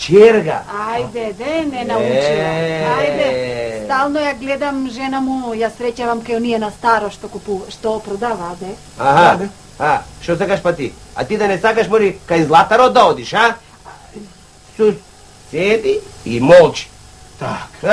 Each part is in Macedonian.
Čerga. Ajde, ne naučila. Ajde, stalno ja gledam žena mu, ja srećavam kao nije na staro što prodava, de. Aha, što sakaš pa ti? A ti da ne sakaš mori kaj Zlataro da odiš, a? Sjedi i molči. Tak.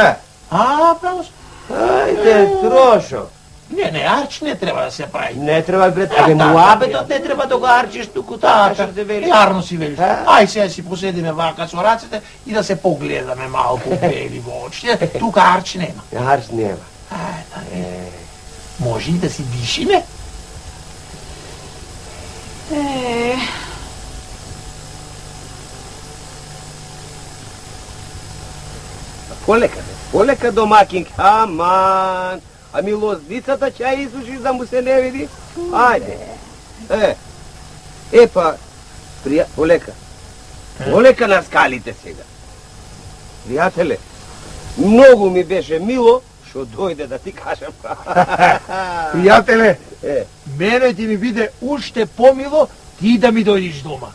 A, pravo. Ajde, Trošo. Ne, arč ne treba da se pravi. Ne treba, bret, a muabetot ne treba da ga arčiš tuku tako što se veli. Jarno si veliš. Aj сега си поседиме вака со рацете и да се погледаме малку бели очи. Тука арч нема. Арч нема. Ајде. Може и да си дишиме? Полека домакинг, аман. А милоздицата ќе ја изушиш да му се не види? Ајде. Па, полека на скалите сега. Пријателе, многу ми беше мило што дојде да ти кажам. Пријателе, мене ќе ми биде уште помило ти да ми дојдиш дома.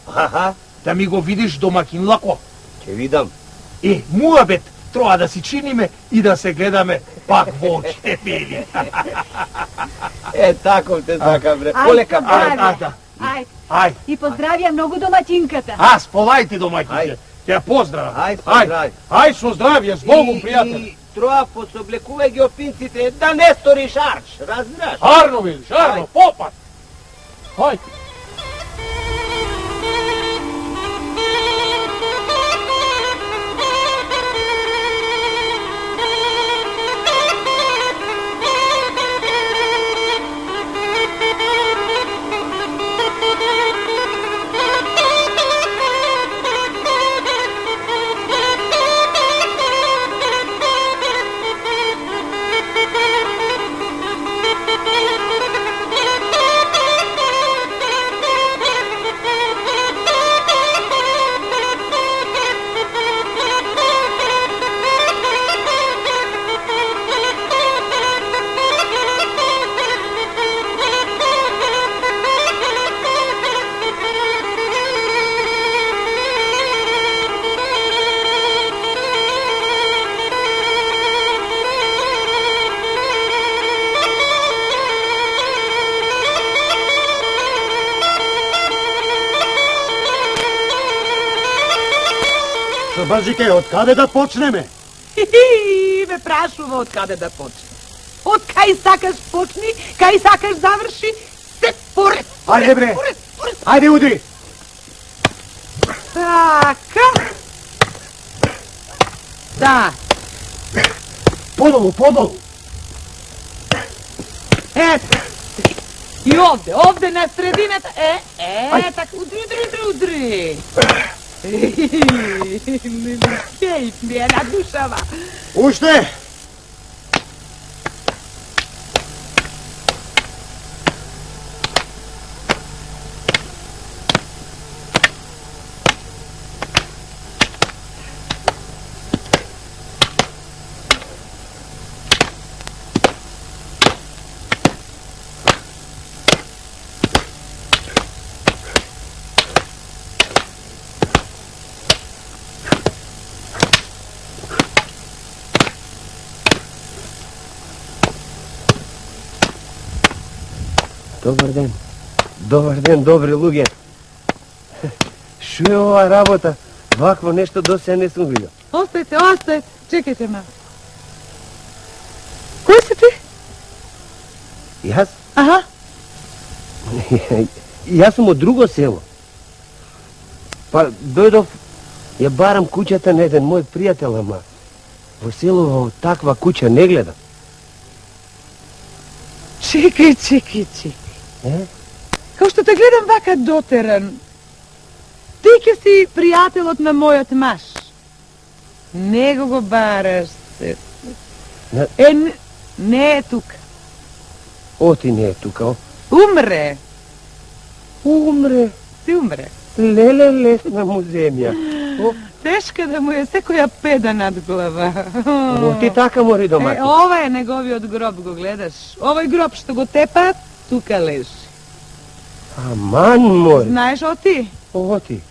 Да ми го видиш домакин лако. Ќе видам. Муабет, треба да си чиниме и да се гледаме пак во очите бели. Таков те сакам, бре. Полека, Ајде. И поздравија многу домаќинката. Сполајте домаќинката. Ќе ја поздравам. Ајде, со здравје, с Богом, пријател. И троа пособлекувај ги опинците да не сториш арч, разбираш? Арно, видиш, арно, попат. Ајде. Бажике, од каде да почнеме? Ме прашува од каде да почне. Од кај сакаш почни, кај сакаш заврши, се поред. Ајде бре, ајде удри. Така. Да. Подолу. Ето. И овде на средината. Така, удри. Кейт ми е на душава. Уште! Добар ден, добри луѓе. Шо е ова работа? Вакво нешто до сега не сум видел. Оставете, чекайте ма. Кој си ти? Јас? Аха. Јас сум од друго село. Па дојдов, ја барам куќата на еден мој пријател, ама во село таква куќа не гледам. Чекај. Као што те гледам вака дотеран, ти ке си пријателот на мојот маж. Него го бараш се. Не е тука. Оти не е тука, Умре. Си умре. Леле, лесна му земја. Тешка да му е секоја педа над глава. Ти така мори домаќин. Ова е неговиот гроб, го гледаш. Овој гроб што го тепаат, тука лежи. Аман мој. Знаеш оти? Оти.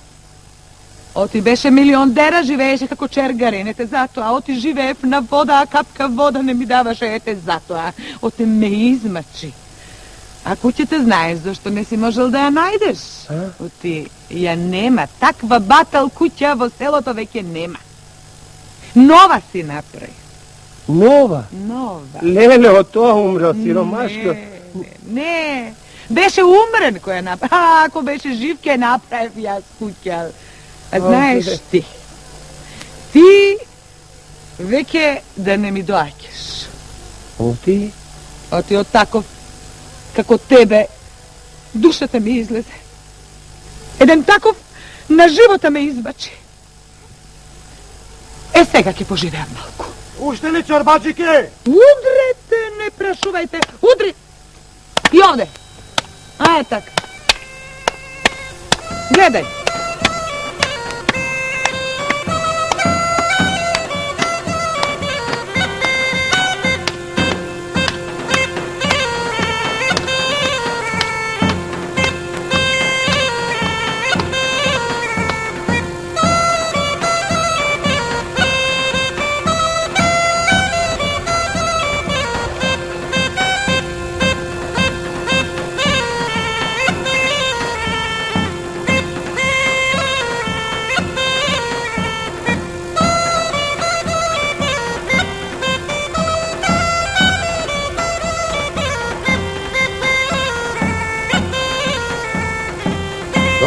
Оти беше милиондера, живееше како чергар, ете затоа. Оти живеев на вода, а капка вода не ми даваше, ете затоа. Оти ме измачи. А куќата знаеш зашто не си можел да ја најдеш? Оти ја нема. Таква батал куќа во селото веќе нема. Нова си направи. Нова? Нова. Леле, од тоа умрел сиромашко. Не. Беше умрен кој ја направи. А, ако беше жив, ке направив јас куќа. А знаеш ти веќе да не ми доаѓаш. Оти? Оти од таков како тебе душата ми излезе. Еден таков на живота ме избачи. Сега ќе поживеам малку. Уште ли чорбаджике? Удрете, не прашувајте. Удри! И овде. Аје така. Гледај.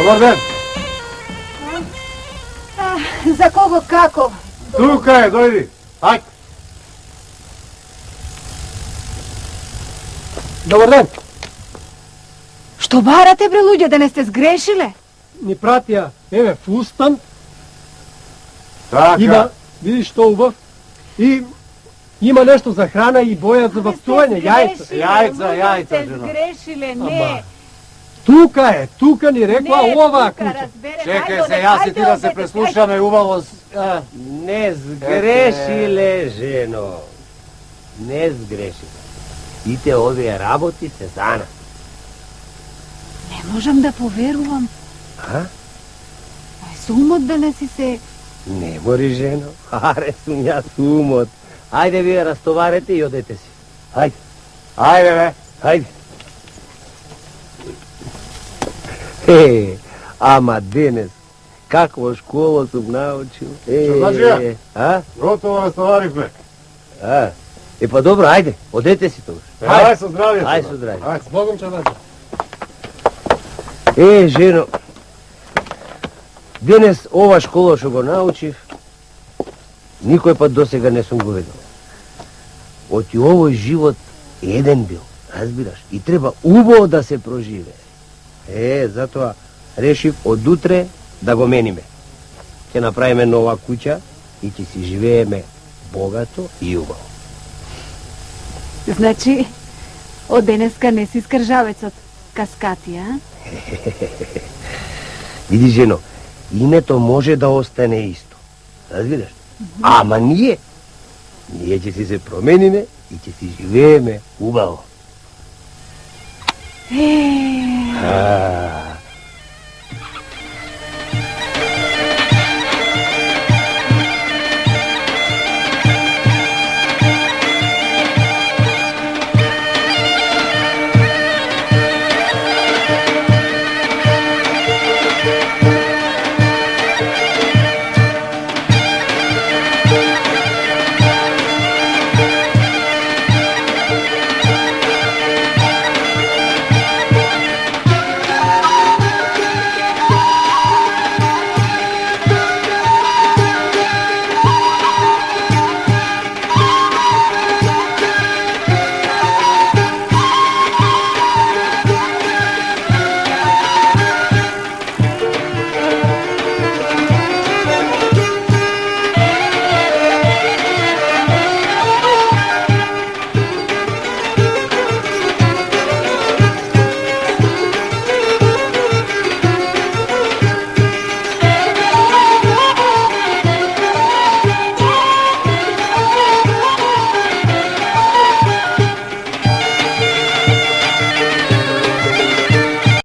Добар ден. За кого како? Тука е, дојди. Ајде. Добар ден. Што барате, бре, луѓе, да не сте сгрешиле? Ни пратија, еве, фустан. Така. Има, видиш што убав. И има нешто за храна и боја за вапцување, јајца. Јајца, жено. жено. Сгрешиле, не. Тука е, тука ни рекла ова тука, куќа. разберете. Чекај Ајде, се, јас и ајде, ти да се одете, преслушаме убаво. Не сгрешиле, жено. Не сгрешиле. Сите овие работи се за нас. Не можам да поверувам. А? Ај, со умот да не си се... Не мори, жено. Аре, сум јас умот. Ајде вие растоварете и одете си. Ајде, Ајде, бе. ајде. Ама денес, каква школа сум научил. Чорбаджија? А? Готово растоваривме. А? Па добро, ајде, одете си тогаш. Ајде со здравје. Ајде со здравје. Ајде. Богом чорбаджија. Жено, денес ова школа што го научив, никој пат досега не сум го видел. Оти овој живот еден бил, разбираш, и треба убаво да се проживее. Затоа решив од утре да го мениме. Ќе направиме нова куќа и ќе си живееме богато и убаво. Значи, од денеска не си скржавецот Каскати, а? Види, жено, името може да остане исто. Разбираш? Ама ние ќе си се промениме и ќе си живееме убаво.